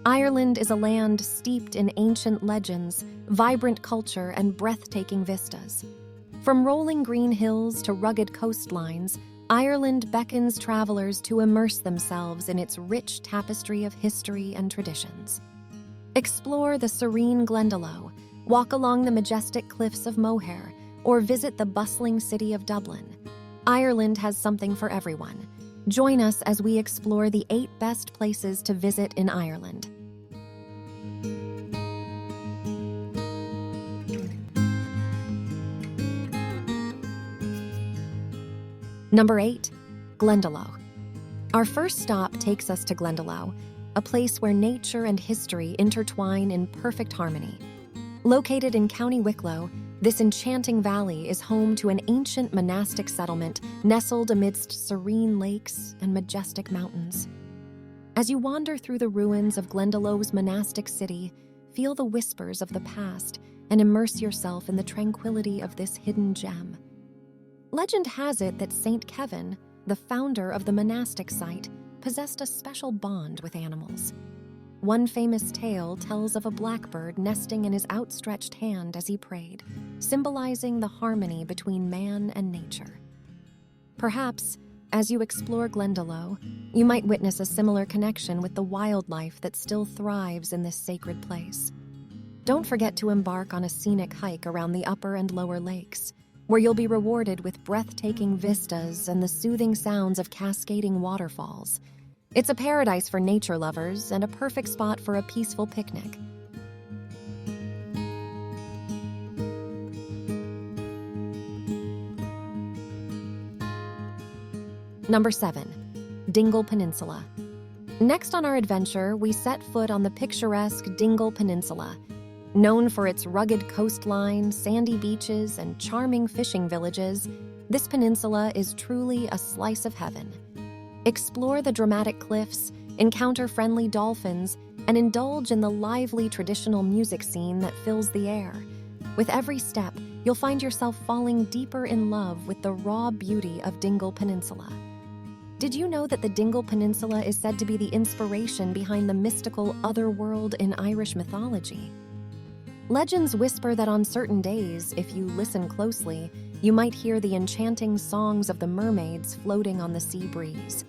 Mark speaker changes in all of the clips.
Speaker 1: Ireland is a land steeped in ancient legends, vibrant culture, and breathtaking vistas. From rolling green hills to rugged coastlines, Ireland beckons travelers to immerse themselves in its rich tapestry of history and traditions. Explore the serene Glendalough, walk along the majestic Cliffs of Moher, or visit the bustling city of Dublin. Ireland has something for everyone. Join us as we explore the 8 best places to visit in Ireland. Number 8. Glendalough. Our first stop takes us to Glendalough, a place where nature and history intertwine in perfect harmony. Located in County Wicklow, this enchanting valley is home to an ancient monastic settlement nestled amidst serene lakes and majestic mountains. As you wander through the ruins of Glendalough's monastic city, feel the whispers of the past and immerse yourself in the tranquility of this hidden gem. Legend has it that Saint Kevin, the founder of the monastic site, possessed a special bond with animals. One famous tale tells of a blackbird nesting in his outstretched hand as he prayed, symbolizing the harmony between man and nature. Perhaps, as you explore Glendalough, you might witness a similar connection with the wildlife that still thrives in this sacred place. Don't forget to embark on a scenic hike around the upper and lower lakes, where you'll be rewarded with breathtaking vistas and the soothing sounds of cascading waterfalls. It's a paradise for nature lovers and a perfect spot for a peaceful picnic. Number 7. DINGLE Peninsula. Next on our adventure, we set foot on the picturesque DINGLE Peninsula. Known for its rugged coastline, sandy beaches, and charming fishing villages, this peninsula is truly a slice of heaven. Explore the dramatic cliffs, encounter friendly dolphins, and indulge in the lively traditional music scene that fills the air. With every step, you'll find yourself falling deeper in love with the raw beauty of DINGLE Peninsula. Did you know that the DINGLE Peninsula is said to be the inspiration behind the mystical otherworld in Irish mythology? Legends whisper that on certain days, if you listen closely, you might hear the enchanting songs of the mermaids floating on the sea breeze.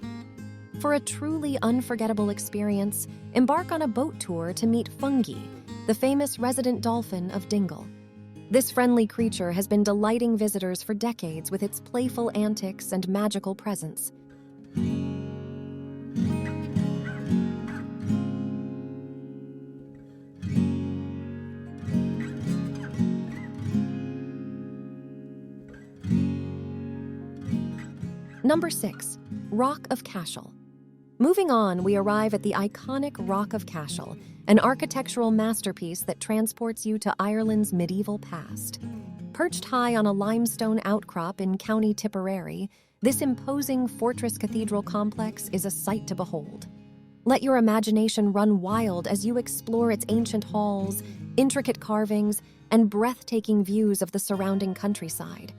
Speaker 1: For a truly unforgettable experience, embark on a boat tour to meet Fungi, the famous resident dolphin of DINGLE. This friendly creature has been delighting visitors for decades with its playful antics and magical presence. Number 6. Rock of CASHEL. Moving on, we arrive at the iconic Rock of CASHEL, an architectural masterpiece that transports you to Ireland's medieval past. Perched high on a limestone outcrop in County Tipperary, this imposing fortress cathedral complex is a sight to behold. Let your imagination run wild as you explore its ancient halls, intricate carvings, and breathtaking views of the surrounding countryside.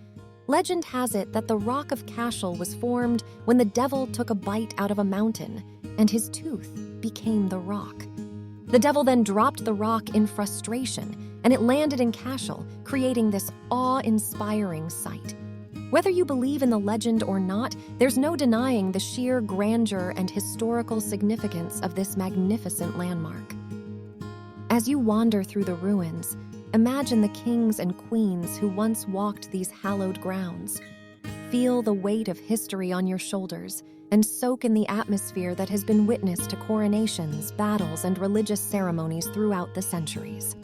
Speaker 1: Legend has it that the Rock of CASHEL was formed when the devil took a bite out of a mountain, and his tooth became the rock. The devil then dropped the rock in frustration, and it landed in CASHEL, creating this awe-inspiring sight. Whether you believe in the legend or not, there's no denying the sheer grandeur and historical significance of this magnificent landmark. As you wander through the ruins, imagine the kings and queens who once walked these hallowed grounds. Feel the weight of history on your shoulders and soak in the atmosphere that has been witness to coronations, battles, and religious ceremonies throughout the centuries.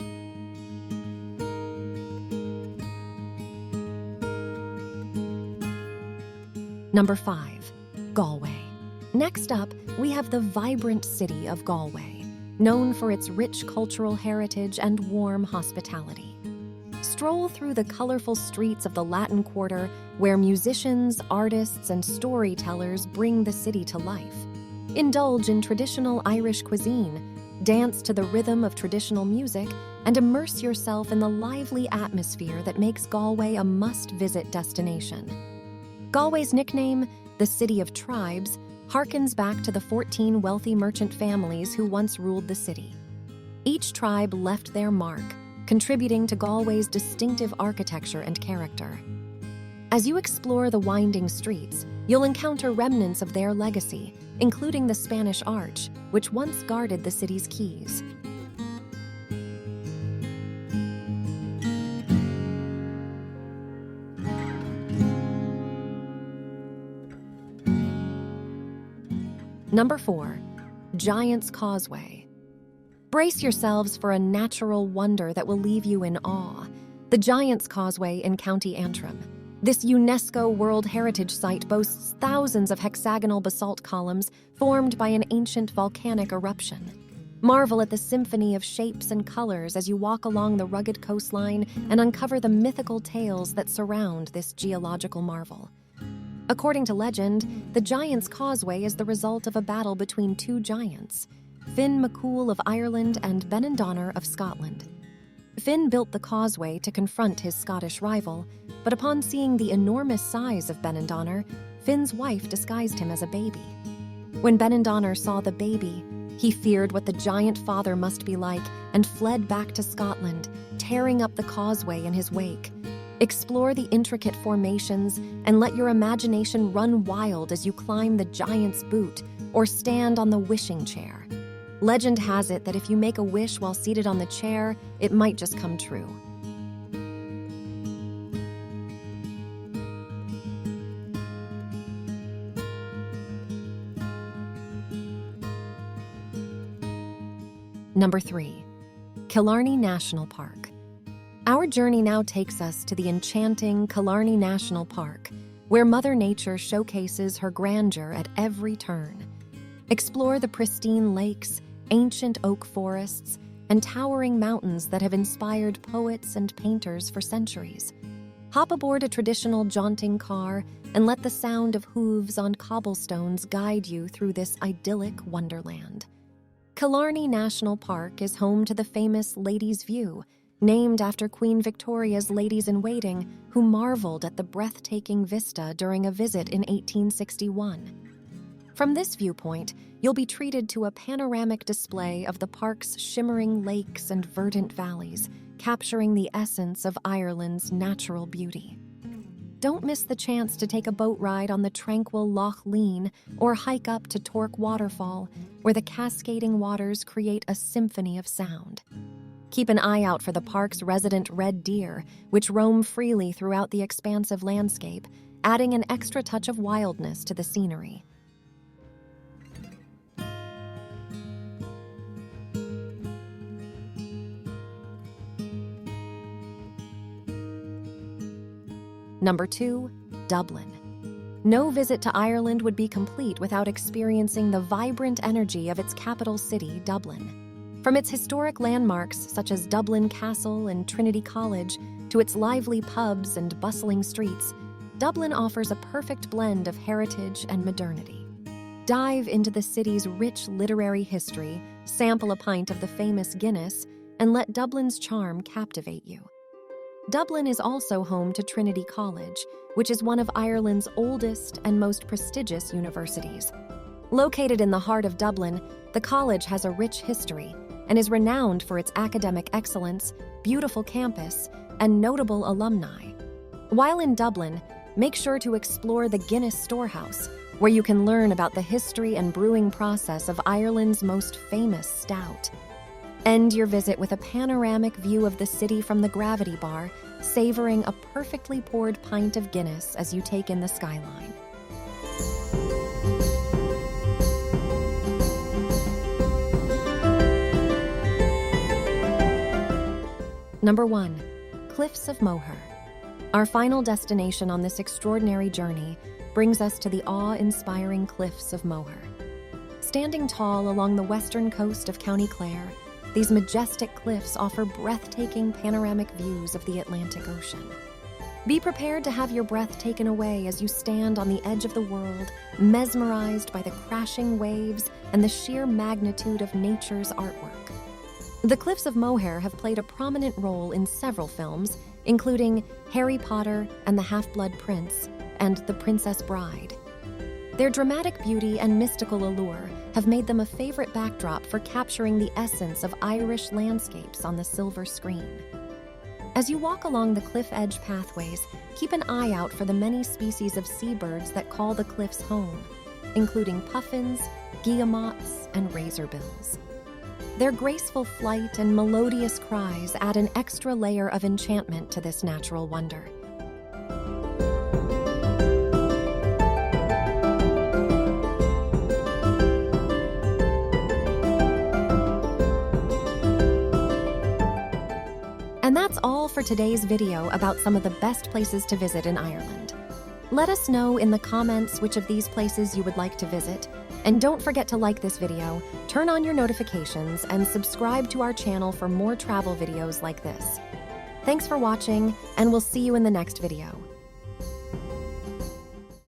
Speaker 1: Number 5. Galway. Next up, we have the vibrant city of Galway, known for its rich cultural heritage and warm hospitality. Stroll through the colorful streets of the Latin Quarter, where musicians, artists, and storytellers bring the city to life. Indulge in traditional Irish cuisine, dance to the rhythm of traditional music, and immerse yourself in the lively atmosphere that makes Galway a must-visit destination. Galway's nickname, the City of Tribes, harkens back to the 14 wealthy merchant families who once ruled the city. Each tribe left their mark, contributing to Galway's distinctive architecture and character. As you explore the winding streets, you'll encounter remnants of their legacy, including the Spanish Arch, which once guarded the city's quays. Number 4. Giant's Causeway. Brace yourselves for a natural wonder that will leave you in awe. The Giant's Causeway in County Antrim. This UNESCO World Heritage Site boasts thousands of hexagonal basalt columns formed by an ancient volcanic eruption. Marvel at the symphony of shapes and colors as you walk along the rugged coastline and uncover the mythical tales that surround this geological marvel. According to legend, the Giant's Causeway is the result of a battle between two giants, Finn MacCool of Ireland and Benandonner of Scotland. Finn built the causeway to confront his Scottish rival, but upon seeing the enormous size of Benandonner, Finn's wife disguised him as a baby. When Benandonner saw the baby, he feared what the giant father must be like and fled back to Scotland, tearing up the causeway in his wake. Explore the intricate formations and let your imagination run wild as you climb the Giant's Boot or stand on the wishing chair. Legend has it that if you make a wish while seated on the chair, it might just come true. Number 3. Killarney National Park. Our journey now takes us to the enchanting Killarney National Park, where Mother Nature showcases her grandeur at every turn. Explore the pristine lakes, ancient oak forests, and towering mountains that have inspired poets and painters for centuries. Hop aboard a traditional jaunting car and let the sound of hooves on cobblestones guide you through this idyllic wonderland. Killarney National Park is home to the famous Ladies' View, named after Queen Victoria's ladies-in-waiting who marveled at the breathtaking vista during a visit in 1861. From this viewpoint, you'll be treated to a panoramic display of the park's shimmering lakes and verdant valleys, capturing the essence of Ireland's natural beauty. Don't miss the chance to take a boat ride on the tranquil Loch Lean or hike up to Torque Waterfall, where the cascading waters create a symphony of sound. Keep an eye out for the park's resident red deer, which roam freely throughout the expansive landscape, adding an extra touch of wildness to the scenery. Number 2, Dublin. No visit to Ireland would be complete without experiencing the vibrant energy of its capital city, Dublin. From its historic landmarks such as Dublin Castle and Trinity College to its lively pubs and bustling streets, Dublin offers a perfect blend of heritage and modernity. Dive into the city's rich literary history, sample a pint of the famous Guinness, and let Dublin's charm captivate you. Dublin is also home to Trinity College, which is one of Ireland's oldest and most prestigious universities. Located in the heart of Dublin, the college has a rich history and is renowned for its academic excellence, beautiful campus, and notable alumni. While in Dublin, make sure to explore the Guinness Storehouse, where you can learn about the history and brewing process of Ireland's most famous stout. End your visit with a panoramic view of the city from the Gravity Bar, savoring a perfectly poured pint of Guinness as you take in the skyline. Number 1, Cliffs of Moher. Our final destination on this extraordinary journey brings us to the awe-inspiring Cliffs of Moher. Standing tall along the western coast of County Clare, these majestic cliffs offer breathtaking panoramic views of the Atlantic Ocean. Be prepared to have your breath taken away as you stand on the edge of the world, mesmerized by the crashing waves and the sheer magnitude of nature's artwork. The Cliffs of Moher have played a prominent role in several films, including Harry Potter and the Half-Blood Prince and The Princess Bride. Their dramatic beauty and mystical allure have made them a favorite backdrop for capturing the essence of Irish landscapes on the silver screen. As you walk along the cliff edge pathways, keep an eye out for the many species of seabirds that call the cliffs home, including puffins, guillemots, and razorbills. Their graceful flight and melodious cries add an extra layer of enchantment to this natural wonder. And that's all for today's video about some of the best places to visit in Ireland. Let us know in the comments which of these places you would like to visit. And don't forget to like this video, turn on your notifications, and subscribe to our channel for more travel videos like this. Thanks for watching, and we'll see you in the next video.